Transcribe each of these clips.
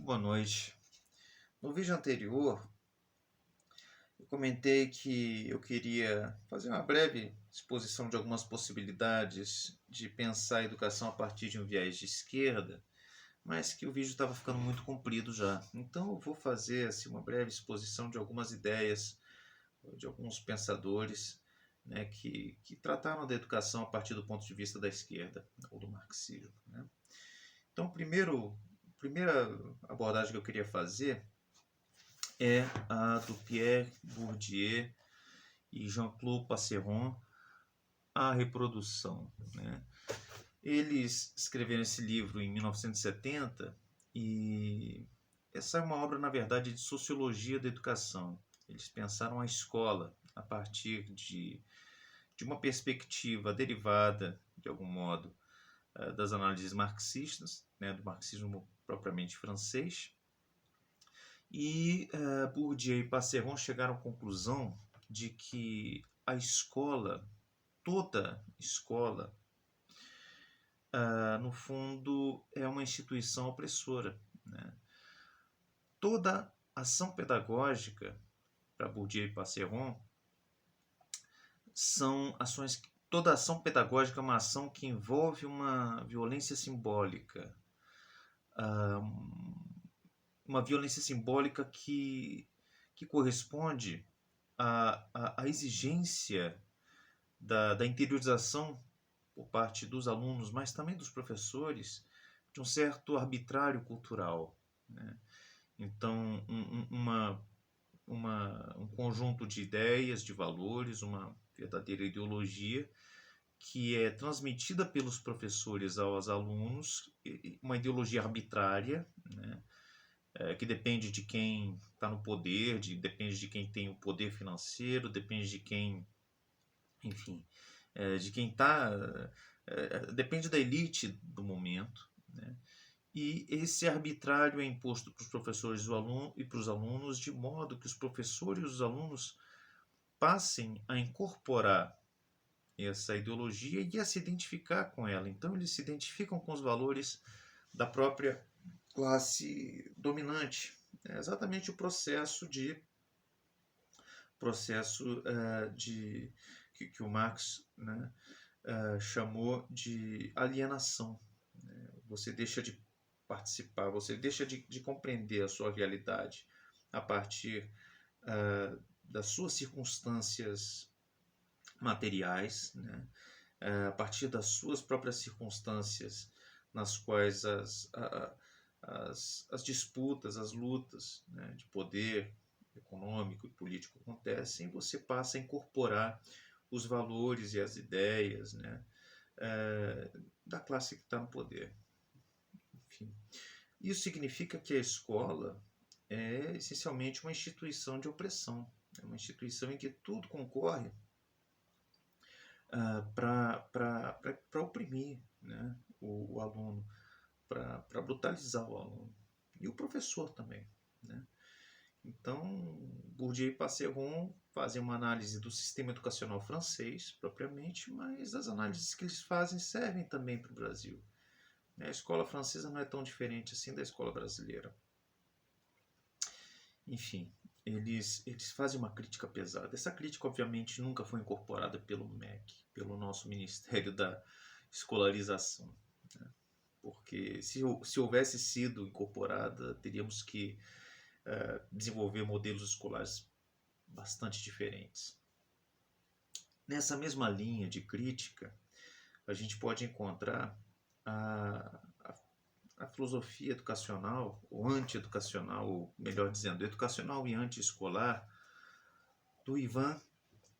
boa noite. No vídeo anterior, eu comentei que eu queria fazer uma breve exposição de algumas possibilidades de pensar a educação a partir de um viés de esquerda, mas que o vídeo estava ficando muito comprido já. Então eu vou fazer assim, uma breve exposição de algumas ideias de alguns pensadores, né, que trataram da educação a partir do ponto de vista da esquerda, ou do marxismo, né? Então, a primeira abordagem que eu queria fazer é a do Pierre Bourdieu e Jean-Claude Passeron, A Reprodução, né? Eles escreveram esse livro em 1970 e essa é uma obra, na verdade, de sociologia da educação. Eles pensaram a escola a partir de uma perspectiva derivada, de algum modo, das análises marxistas, né, do marxismo propriamente francês. E Bourdieu e Passeron chegaram à conclusão de que a escola, toda escola, no fundo, é uma instituição opressora, né? Toda ação pedagógica, para Bourdieu e Passeron, são ações. Toda ação pedagógica é uma ação que envolve uma violência simbólica, uma violência simbólica que corresponde à exigência da interiorização por parte dos alunos, mas também dos professores, de um certo arbitrário cultural, né? Então, um conjunto de ideias, de valores, uma verdadeira ideologia que é transmitida pelos professores aos alunos, uma ideologia arbitrária, né? Que depende de quem está no poder, depende de quem tem o poder financeiro, depende de quem, enfim, de quem está, depende da elite do momento, né? E esse arbitrário é imposto para os professores e para os alunos, de modo que os professores e os alunos passem a incorporar essa ideologia e a se identificar com ela. Então eles se identificam com os valores da própria classe dominante. É exatamente o processo que o Marx, né, chamou de alienação. Você deixa de participar, você deixa de compreender a sua realidade a partir das suas circunstâncias materiais, né? A partir das suas próprias circunstâncias nas quais as disputas, as lutas, né, de poder econômico e político acontecem, você passa a incorporar os valores e as ideias, né, da classe que está no poder. Enfim, isso significa que a escola é essencialmente uma instituição de opressão, é uma instituição em que tudo concorre para oprimir, né, o aluno, para brutalizar o aluno e o professor também, né? Então, Bourdieu e Passeron fazem uma análise do sistema educacional francês propriamente, mas as análises que eles fazem servem também para o Brasil. A escola francesa não é tão diferente assim da escola brasileira. Enfim, eles fazem uma crítica pesada. Essa crítica, obviamente, nunca foi incorporada pelo MEC, pelo nosso Ministério da Escolarização, né? Porque se houvesse sido incorporada, teríamos que desenvolver modelos escolares bastante diferentes. Nessa mesma linha de crítica, a gente pode encontrar a filosofia educacional, ou anti-educacional, ou melhor dizendo, educacional e anti-escolar, do Ivan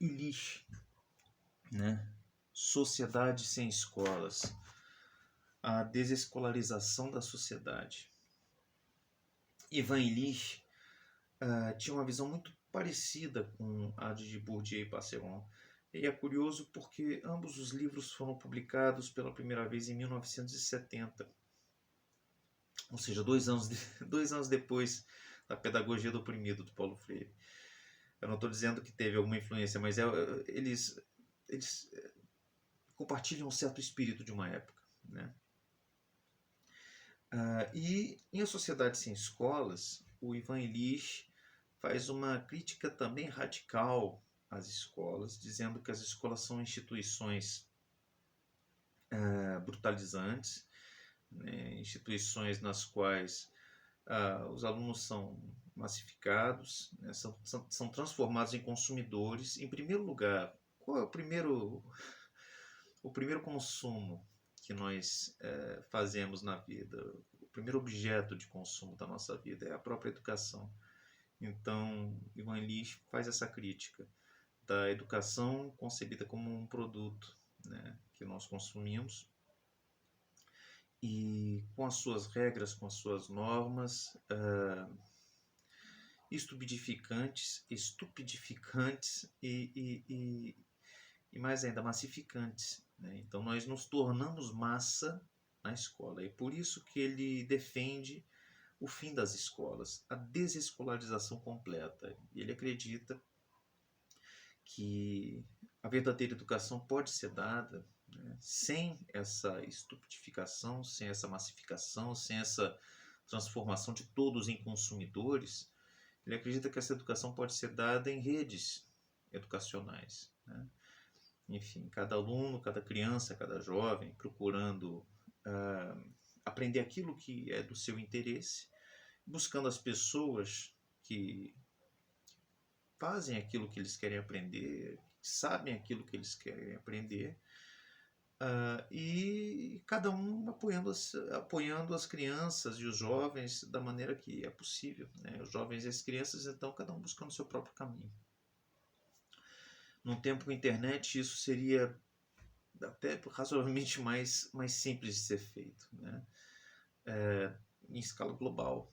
Illich, né? Sociedade sem escolas, a desescolarização da sociedade. Ivan Illich tinha uma visão muito parecida com a de Bourdieu e Passeron. E é curioso porque ambos os livros foram publicados pela primeira vez em 1970. Ou seja, 2 anos depois da Pedagogia do Oprimido, do Paulo Freire. Eu não estou dizendo que teve alguma influência, mas eles compartilham um certo espírito de uma época, né? E em A Sociedade Sem Escolas, o Ivan Illich faz uma crítica também radical às escolas, dizendo que as escolas são instituições brutalizantes, né, instituições nas quais os alunos são massificados, né, são transformados em consumidores. Em primeiro lugar, qual é o primeiro consumo que nós fazemos na vida? O primeiro objeto de consumo da nossa vida é a própria educação. Então, Ivan Illich faz essa crítica da educação concebida como um produto, né, que nós consumimos, e com as suas regras, com as suas normas, estupidificantes e mais ainda massificantes, né? Então nós nos tornamos massa na escola. É por isso que ele defende o fim das escolas, a desescolarização completa. Ele acredita que a verdadeira educação pode ser dada, né, sem essa estupidificação, sem essa massificação, sem essa transformação de todos em consumidores. Ele acredita que essa educação pode ser dada em redes educacionais, né? Enfim, cada aluno, cada criança, cada jovem procurando aprender aquilo que é do seu interesse, buscando as pessoas que fazem aquilo que eles querem aprender, sabem aquilo que eles querem aprender, e cada um apoiando as crianças e os jovens da maneira que é possível, né? Os jovens e as crianças, então, cada um buscando o seu próprio caminho. Num tempo com internet, isso seria até razoavelmente mais simples de ser feito, né? Em escala global.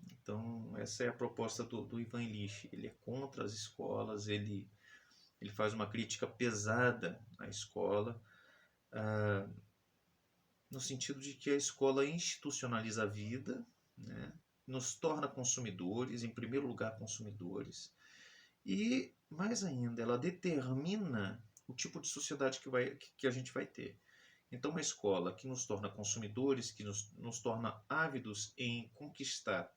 Então, essa é a proposta do Ivan Illich. Ele é contra as escolas, ele faz uma crítica pesada à escola, no sentido de que a escola institucionaliza a vida, né? Nos torna consumidores, em primeiro lugar consumidores, e mais ainda, ela determina o tipo de sociedade que a gente vai ter. Então, uma escola que nos torna consumidores, que nos torna ávidos em conquistar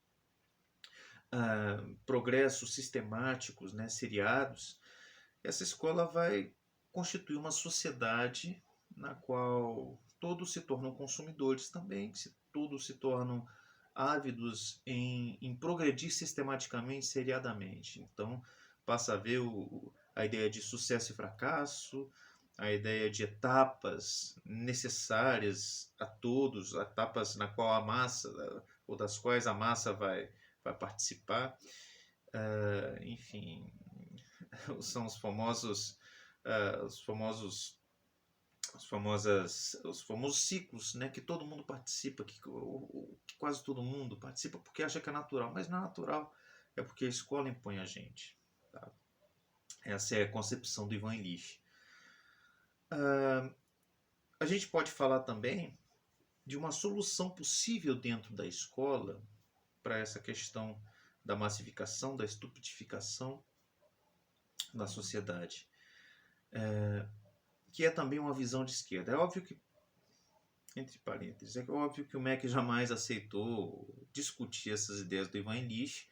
progressos sistemáticos, né, seriados, essa escola vai constituir uma sociedade na qual todos se tornam consumidores também, todos se tornam ávidos em progredir sistematicamente, seriadamente. Então, passa a ver a ideia de sucesso e fracasso, a ideia de etapas necessárias a todos, etapas na qual a massa, ou das quais a massa vai participar. Enfim, são os famosos os famosos ciclos, né, que todo mundo participa, que quase todo mundo participa porque acha que é natural, mas não é natural, é porque a escola impõe a gente, tá? Essa é a concepção do Ivan Illich. A gente pode falar também de uma solução possível dentro da escola para essa questão da massificação, da estupidificação da sociedade, que é também uma visão de esquerda. É óbvio que, entre parênteses, é óbvio que o MEC jamais aceitou discutir essas ideias do Ivan Illich,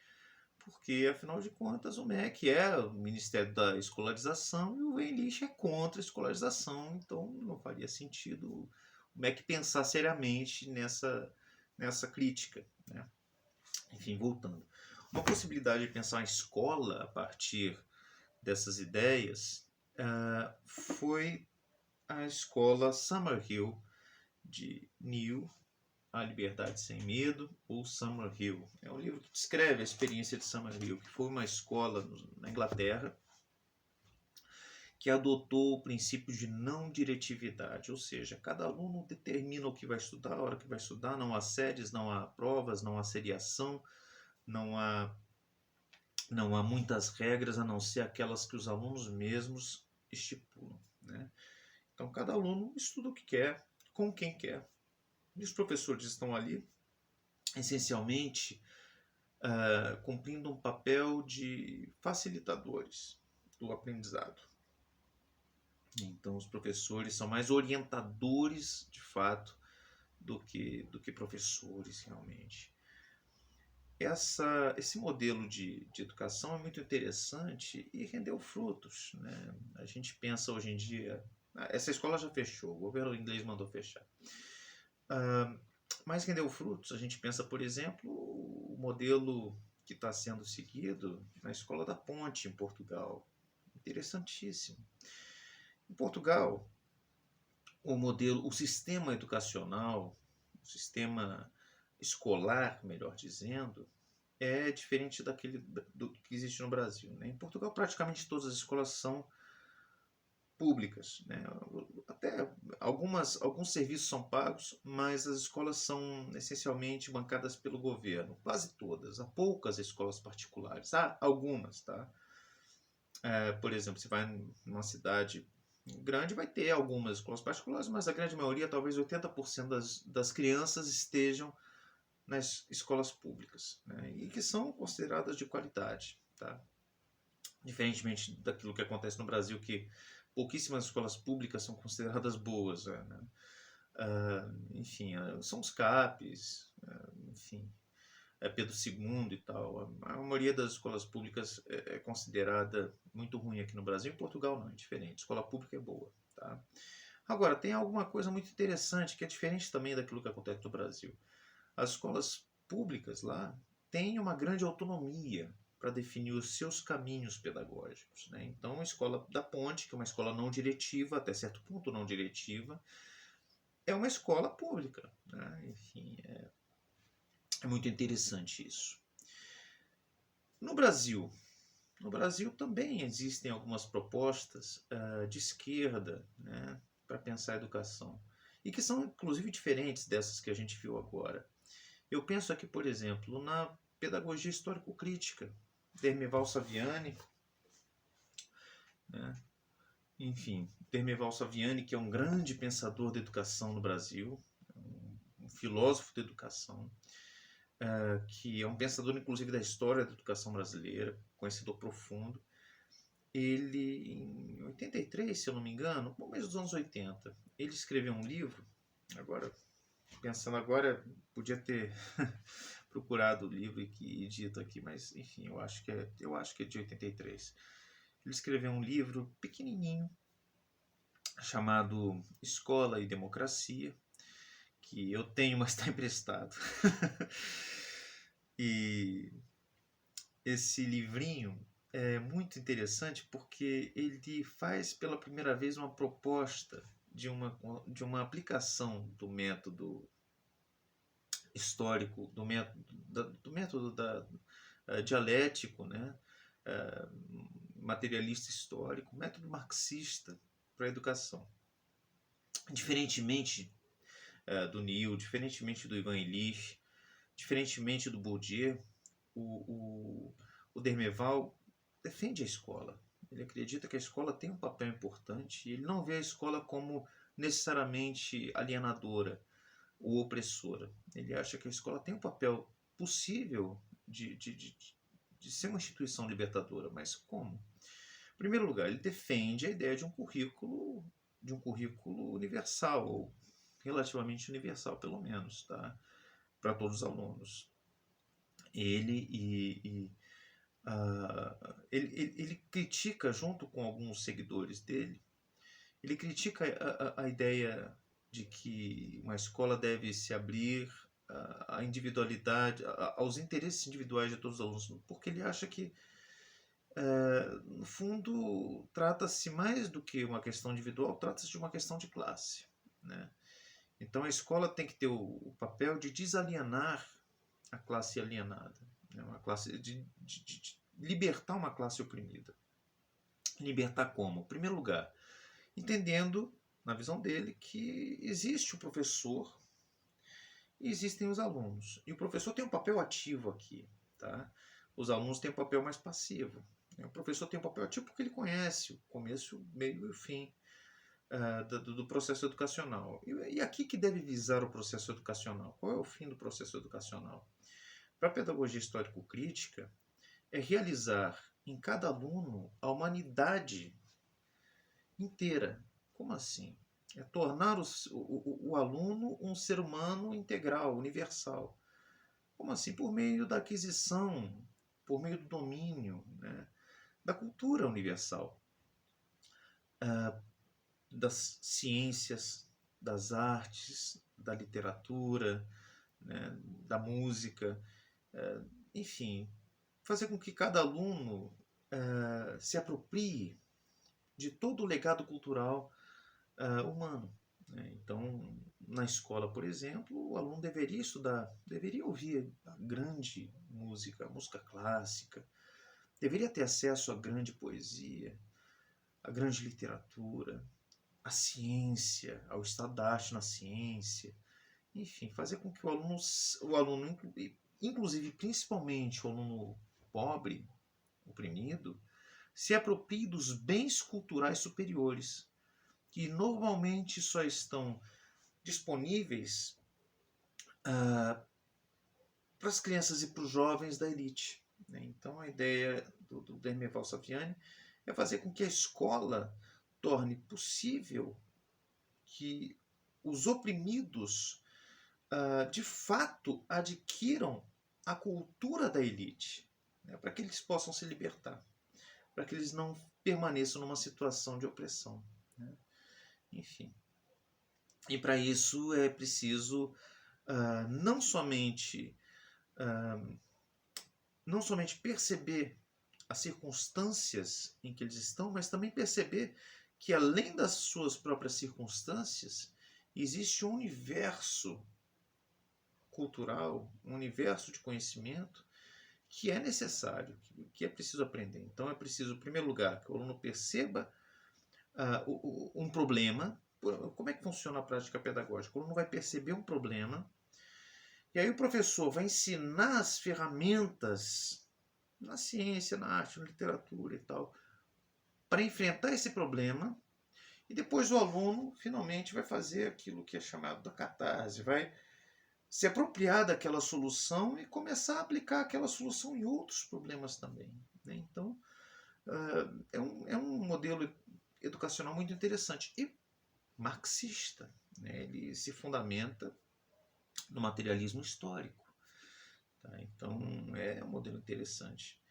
porque, afinal de contas, o MEC é o Ministério da Escolarização e o Ivan Illich é contra a escolarização, então não faria sentido o MEC pensar seriamente nessa crítica, né? Enfim, voltando. Uma possibilidade de pensar a escola a partir dessas ideias foi a escola Summerhill de New, A Liberdade Sem Medo, ou Summerhill. É um livro que descreve a experiência de Summerhill, que foi uma escola na Inglaterra que adotou o princípio de não diretividade, ou seja, cada aluno determina o que vai estudar, a hora que vai estudar, não há séries, não há provas, não há seriação, não há muitas regras a não ser aquelas que os alunos mesmos estipulam, né? Então, cada aluno estuda o que quer, com quem quer. E os professores estão ali, essencialmente, cumprindo um papel de facilitadores do aprendizado. Então, os professores são mais orientadores, de fato, do que professores realmente. Esse modelo de educação é muito interessante e rendeu frutos, né? A gente pensa hoje em dia, essa escola já fechou, o governo inglês mandou fechar. Mas rendeu frutos. A gente pensa, por exemplo, o modelo que está sendo seguido na Escola da Ponte, em Portugal. Interessantíssimo. Em Portugal, o sistema educacional, o sistema escolar, melhor dizendo, é diferente do que existe no Brasil, né? Em Portugal, praticamente todas as escolas são públicas, né? Até alguns serviços são pagos, mas as escolas são essencialmente bancadas pelo governo, quase todas. Há poucas escolas particulares, há algumas, tá? Por exemplo, você vai numa cidade grande, vai ter algumas escolas particulares, mas a grande maioria, talvez 80% das crianças estejam nas escolas públicas, né? E que são consideradas de qualidade, tá? Diferentemente daquilo que acontece no Brasil, que pouquíssimas escolas públicas são consideradas boas, né? Enfim, são os CAPs, enfim, Pedro II e tal. A maioria das escolas públicas é considerada muito ruim aqui no Brasil. Em Portugal não, é diferente. A escola pública é boa, tá? Agora, tem alguma coisa muito interessante que é diferente também daquilo que acontece no Brasil. As escolas públicas lá têm uma grande autonomia para definir os seus caminhos pedagógicos, né? Então, a Escola da Ponte, que é uma escola não diretiva, até certo ponto não diretiva, é uma escola pública, né? Enfim, é muito interessante isso. No Brasil, também existem algumas propostas de esquerda, né, para pensar a educação, e que são inclusive diferentes dessas que a gente viu agora. Eu penso aqui, por exemplo, na pedagogia histórico-crítica, Dermeval Saviani, né? Enfim, Dermeval Saviani, que é um grande pensador da educação no Brasil, um filósofo da educação, que é um pensador inclusive da história da educação brasileira, conhecedor profundo. Ele, em 83, se eu não me engano, no começo dos anos 80, ele escreveu um livro. Agora, pensando agora, podia ter procurado o livro e dito aqui, mas enfim, eu acho que é de 83. Ele escreveu um livro pequenininho chamado Escola e Democracia, que eu tenho, mas está emprestado. E esse livrinho é muito interessante porque ele faz pela primeira vez uma proposta de uma aplicação do método histórico, do método dialético, né? Materialista histórico, método marxista para a educação. Diferentemente do Neil, diferentemente do Ivan Illich, diferentemente do Bourdieu, o Dermeval defende a escola. Ele acredita que a escola tem um papel importante e ele não vê a escola como necessariamente alienadora ou opressora. Ele acha que a escola tem um papel possível de ser uma instituição libertadora, mas como? Em primeiro lugar, ele defende a ideia de um currículo universal, ou relativamente universal, pelo menos, tá? Para todos os alunos. Ele critica, junto com alguns seguidores dele, ele critica a ideia de que uma escola deve se abrir à individualidade, aos interesses individuais de todos os alunos, porque ele acha que, no fundo, trata-se mais do que uma questão individual, trata-se de uma questão de classe, né? Então a escola tem que ter o papel de desalienar a classe alienada, né? Uma classe de libertar uma classe oprimida. Libertar como? Em primeiro lugar, entendendo, na visão dele, que existe o professor e existem os alunos. E o professor tem um papel ativo aqui, tá? Os alunos têm um papel mais passivo. O professor tem um papel ativo porque ele conhece o começo, o meio e o fim do processo educacional. E aqui que deve visar o processo educacional? Qual é o fim do processo educacional? Para a pedagogia histórico-crítica, é realizar em cada aluno a humanidade inteira. Como assim? É tornar o aluno um ser humano integral, universal. Como assim? Por meio da aquisição, por meio do domínio, né, da cultura universal, das ciências, das artes, da literatura, né, da música, enfim, fazer com que cada aluno se aproprie de todo o legado cultural humano. Né? Então, na escola, por exemplo, o aluno deveria estudar, deveria ouvir a grande música, a música clássica, deveria ter acesso à grande poesia, à grande literatura, à ciência, ao estado da arte na ciência, enfim, fazer com que o aluno inclusive principalmente o aluno pobre, oprimido, se aproprie dos bens culturais superiores, que normalmente só estão disponíveis para as crianças e para os jovens da elite. Né? Então a ideia do Dermeval Saviani é fazer com que a escola torne possível que os oprimidos de fato adquiram a cultura da elite, né? Para que eles possam se libertar, para que eles não permaneçam numa situação de opressão. Né? Enfim. E para isso é preciso não somente não somente perceber as circunstâncias em que eles estão, mas também perceber que além das suas próprias circunstâncias, existe um universo cultural, um universo de conhecimento que é necessário, que é preciso aprender. Então é preciso, em primeiro lugar, que o aluno perceba um problema. Como é que funciona a prática pedagógica? O aluno vai perceber um problema e aí o professor vai ensinar as ferramentas na ciência, na arte, na literatura e tal, para enfrentar esse problema. E depois o aluno finalmente vai fazer aquilo que é chamado da catarse, vai se apropriar daquela solução e começar a aplicar aquela solução em outros problemas também. Né? Então, é um modelo educacional muito interessante e marxista. Né? Ele se fundamenta no materialismo histórico. Tá? Então, é um modelo interessante.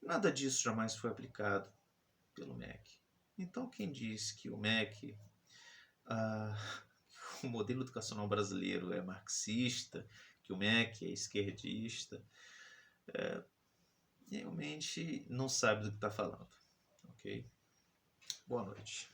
Nada disso jamais foi aplicado pelo MEC. Então, quem diz que o MEC, o modelo educacional brasileiro é marxista, que o MEC é esquerdista, realmente não sabe do que está falando. Ok? Boa noite.